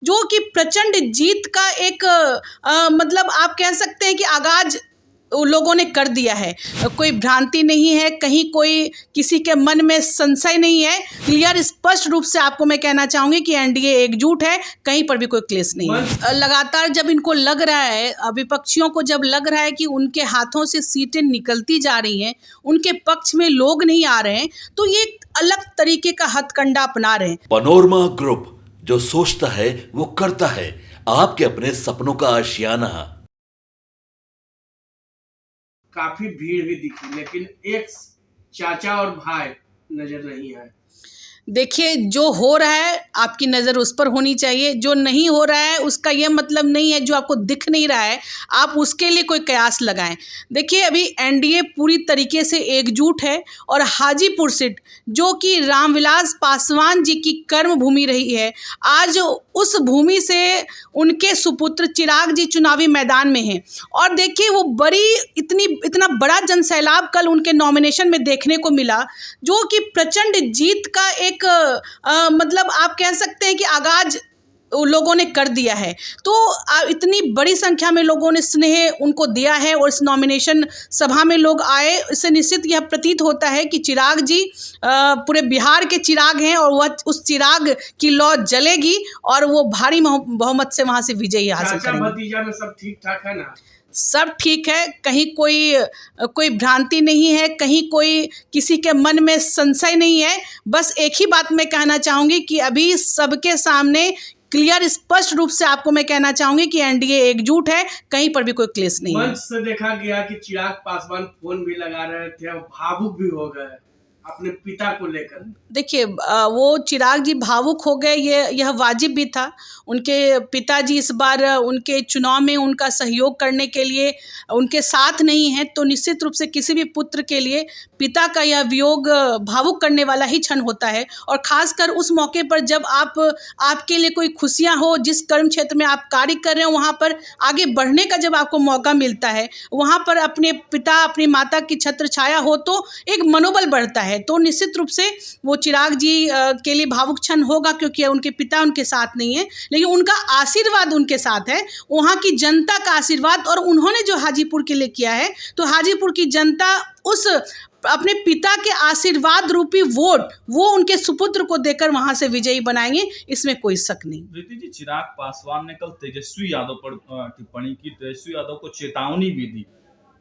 जो कि प्रचंड जीत का एक मतलब आप कह सकते हैं कि आगाज लोगों ने कर दिया है। कोई भ्रांति नहीं है, कहीं कोई किसी के मन में संशय नहीं है। क्लियर स्पष्ट रूप से आपको मैं कहना चाहूंगी कि एनडीए एकजुट है, कहीं पर भी कोई क्लेश नहीं है। लगातार जब इनको लग रहा है, विपक्षियों को जब लग रहा है कि उनके हाथों से सीटें निकलती जा रही हैं, उनके पक्ष में लोग नहीं आ रहे हैं, तो ये एक अलग तरीके का हथकंडा अपना रहे हैं। पनोरमा ग्रुप, जो सोचता है वो करता है। आपके अपने सपनों का आशियाना। काफी भीड़ भी दिखी, लेकिन एक चाचा और भाई नजर नहीं आए। देखिए, जो हो रहा है आपकी नज़र उस पर होनी चाहिए, जो नहीं हो रहा है उसका यह मतलब नहीं है, जो आपको दिख नहीं रहा है आप उसके लिए कोई कयास लगाएं। देखिए, अभी एनडीए पूरी तरीके से एकजुट है और हाजीपुर सीट जो कि रामविलास पासवान जी की कर्म भूमि रही है, आज उस भूमि से उनके सुपुत्र चिराग जी चुनावी मैदान में हैं। और देखिए, वो इतना बड़ा जनसैलाब कल उनके नॉमिनेशन में देखने को मिला, जो कि प्रचंड जीत का एक मतलब आप कह सकते हैं कि आगाज लोगों ने कर दिया है। तो इतनी बड़ी संख्या में लोगों ने स्नेह उनको दिया है और इस नॉमिनेशन सभा में लोग आए, इससे निश्चित यह प्रतीत होता है कि चिराग जी पूरे बिहार के चिराग हैं और वह उस चिराग की लौ जलेगी और वो भारी बहुमत से वहां से विजयी हासिल करेंगे। भतीजा में सब ठीक ठाक है ना? सब ठीक है, कहीं कोई भ्रांति नहीं है, कहीं कोई किसी के मन में संशय नहीं है। बस एक ही बात मैं कहना चाहूँगी कि अभी सबके सामने क्लियर स्पष्ट रूप से आपको मैं कहना चाहूँगी कि एनडीए एकजुट है, कहीं पर भी कोई क्लेश नहीं है। मंच से देखा गया कि चिराग पासवान फोन भी लगा रहे थे और भावुक भी हो गए अपने पिता को लेकर। देखिए, वो चिराग जी भावुक हो गए, यह वाजिब भी था। उनके पिताजी इस बार उनके चुनाव में उनका सहयोग करने के लिए उनके साथ नहीं हैं, तो निश्चित रूप से किसी भी पुत्र के लिए पिता का यह वियोग भावुक करने वाला ही क्षण होता है। और ख़ासकर उस मौके पर जब आपके लिए कोई खुशियाँ हो, जिस कर्म क्षेत्र में आप कार्य कर रहे हो वहाँ पर आगे बढ़ने का जब आपको मौका मिलता है, वहाँ पर अपने पिता अपनी माता की छत्र छाया हो तो एक मनोबल बढ़ता है। तो निश्चित रूप से वो चिराग जी के लिए भावुक क्षण होगा, क्योंकि उनके पिता उनके साथ नहीं है, लेकिन उनका आशीर्वाद उनके साथ है, वहाँ की जनता का आशीर्वाद। और उन्होंने जो हाजीपुर के लिए किया है, तो हाजीपुर की जनता उस अपने पिता के आशीर्वाद रूपी वोट वो उनके सुपुत्र को देकर वहां से विजयी बनाएंगे, इसमें कोई शक नहीं। प्रीति जी, चिराग पासवान ने कल तेजस्वी यादव पर टिप्पणी की, तेजस्वी यादव को चेतावनी भी दी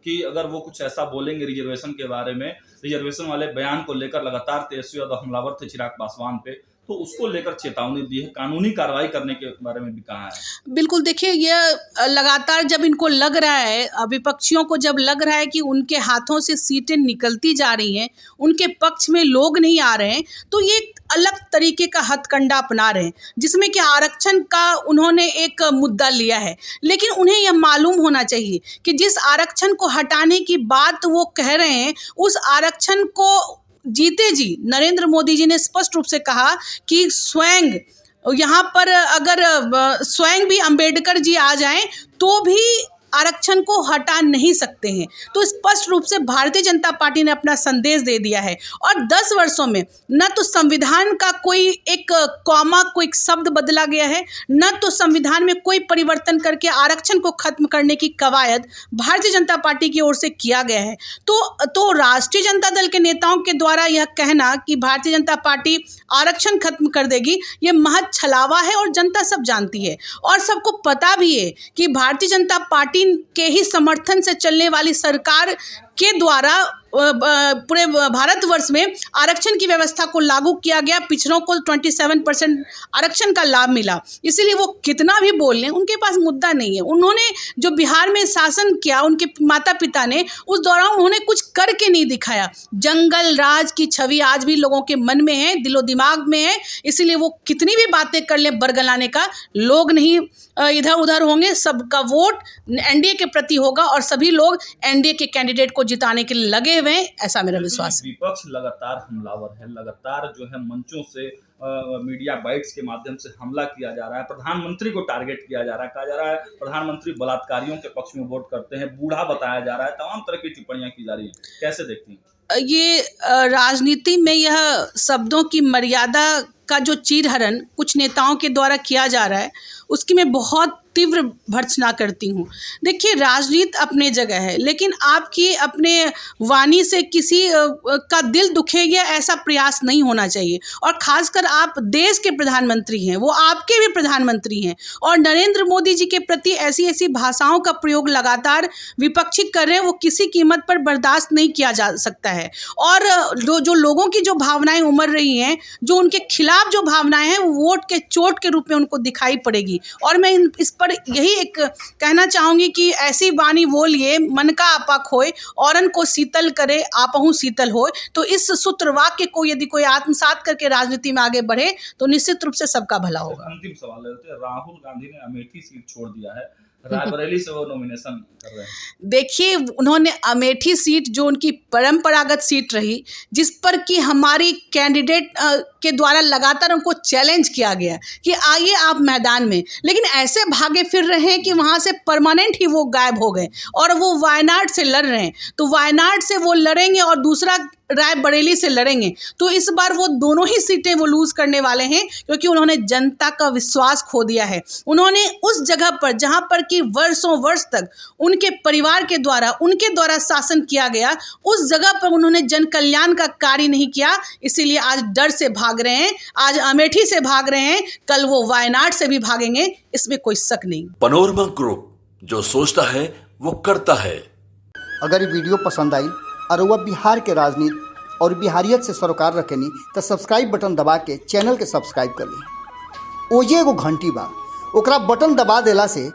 कि अगर वो कुछ ऐसा बोलेंगे रिजर्वेशन के बारे में, रिजर्वेशन वाले बयान को लेकर लगातार तेजस्वी यादव हमलावर थे चिराग पासवान पे, तो उसको लेकर चेतावनी दी है, कानूनी कार्रवाई करने के बारे में भी कहा है। बिल्कुल, देखिए, यह लगातार जब इनको लग रहा है, विपक्षियों को जब लग रहा है कि उनके हाथों से सीटें निकलती जा रही हैं, उनके पक्ष में लोग नहीं आ रहे हैं, तो ये एक अलग तरीके का हथकंडा अपना रहे हैं, जिसमें कि आरक्षण का उन्होंने एक मुद्दा लिया है। लेकिन उन्हें यह मालूम होना चाहिए कि जिस आरक्षण को हटाने की बात वो कह रहे हैं, उस आरक्षण को जीते जी नरेंद्र मोदी जी ने स्पष्ट रूप से कहा कि स्वयं यहाँ पर अगर स्वयं भी अंबेडकर जी आ जाएं तो भी आरक्षण को हटा नहीं सकते हैं। तो स्पष्ट रूप से भारतीय जनता पार्टी ने अपना संदेश दे दिया है। और 10 वर्षों में न तो संविधान का कोई एक कॉमा, कोई शब्द बदला गया है, न तो संविधान में कोई परिवर्तन करके आरक्षण को खत्म करने की कवायद भारतीय जनता पार्टी की ओर से किया गया है। तो राष्ट्रीय जनता दल के नेताओं के द्वारा यह कहना कि भारतीय जनता पार्टी आरक्षण खत्म कर देगी, ये महज छलावा है और जनता सब जानती है। और सबको पता भी है कि भारतीय जनता पार्टी के ही समर्थन से चलने वाली सरकार के द्वारा पूरे भारतवर्ष में आरक्षण की व्यवस्था को लागू किया गया, पिछड़ों को 27% आरक्षण का लाभ मिला। इसीलिए वो कितना भी बोल लें, उनके पास मुद्दा नहीं है। उन्होंने जो बिहार में शासन किया, उनके माता पिता ने, उस दौरान उन्होंने कुछ करके नहीं दिखाया। जंगल राज की छवि आज भी लोगों के मन में है, दिलो दिमाग में है। इसीलिए वो कितनी भी बातें कर लें, बरगलाने का लोग नहीं इधर उधर होंगे। सबका वोट एनडीए के प्रति होगा और सभी लोग एनडीए के कैंडिडेट को जिताने के लिए लगे हुए हैं, ऐसा मेरा विश्वास है। विपक्ष लगातार हमलावर है, लगातार जो है मंचों से मीडिया बाइट्स के माध्यम से हमला किया जा रहा है, प्रधानमंत्री को टारगेट किया जा रहा है, कहा जा रहा है प्रधानमंत्री बलात्कारियों के पक्ष में वोट करते हैं, बूढ़ा बताया जा रहा है, तमाम तरह की टिप्पणियां की जा रही है। कैसे देखती हैं? ये राजनीति में यह शब्दों की मर्यादा का जो चीरहरण कुछ नेताओं के द्वारा किया जा रहा है उसकी मैं बहुत तीव्र भर्त्सना करती हूँ। देखिए, राजनीति अपने जगह है, लेकिन आपकी अपने वाणी से किसी का दिल दुखेगा ऐसा प्रयास नहीं होना चाहिए। और ख़ासकर आप देश के प्रधानमंत्री हैं, वो आपके भी प्रधानमंत्री हैं, और नरेंद्र मोदी जी के प्रति ऐसी ऐसी भाषाओं का प्रयोग लगातार विपक्षी कर रहे हैं, वो किसी कीमत पर बर्दाश्त नहीं किया जा सकता है। और जो लोगों की जो भावनाएं उमड़ रही हैं, जो उनके खिलाफ जो भावनाएं हैं, वो वोट के चोट के रूप में उनको दिखाई पड़ेगी। और मैं इस पर यही एक कहना चाहूँगी कि ऐसी वाणी बोलिए, मन का आपा खोए, औरन को शीतल करे, आपहु शीतल होए। तो इस सूत्र वाक्य को यदि कोई आत्मसात करके राजनीति में आगे बढ़े तो निश्चित रूप से सबका भला होगा। अंतिम सवाल है, राहुल गांधी ने अमेठी सीट छोड़ दिया है, रायबरेली से वो नॉमिनेशन कर रहे हैं। देखिए, उन्होंने अमेठी सीट जो उनकी परंपरागत सीट रही, जिस पर कि हमारी कैंडिडेट के द्वारा लगातार उनको चैलेंज किया गया कि आइए आप मैदान में, लेकिन ऐसे भागे फिर रहे हैं कि वहाँ से परमानेंट ही वो गायब हो गए और वो वायनाड से लड़ रहे हैं। तो वायनाड से वो लड़ेंगे और दूसरा रायबरेली से लड़ेंगे, तो इस बार वो दोनों ही सीटें वो लूज़ करने वाले हैं, क्योंकि उन्होंने जनता का विश्वास खो दिया है। उन्होंने उस जगह पर जहां पर कि वर्षों वर्ष तक उनके परिवार के द्वारा उनके द्वारा शासन किया गया, उस जगह पर उन्होंने जन कल्याण का कार्य नहीं किया, इसीलिए आज डर से भाग रहे हैं। आज अमेठी से भाग रहे हैं, कल वो वायनाड से भी भागेंगे, इसमें कोई शक नहीं। पैनोरमा ग्रुप, जो सोचता है वो करता है। अगर ये वीडियो पसंद आई और वह बिहार के राजनीति और बिहारियत से सरोकार रखेनी तो सब्सक्राइब बटन दबा के चैनल के सब्सक्राइब कर ली। ओजे एगो घंटी बा, ओकरा बटन दबा देला से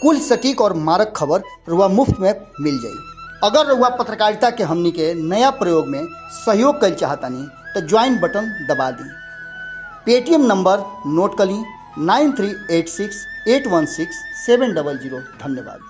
कुल सटीक और मारक खबर रुआ मुफ्त में मिल जाई। अगर रुआ पत्रकारिता के हमनी के नया प्रयोग में सहयोग कर चाहतानी तो ज्वाइन बटन दबा दी। पेटीएम नंबर नोट कर ली 9386816700। धन्यवाद।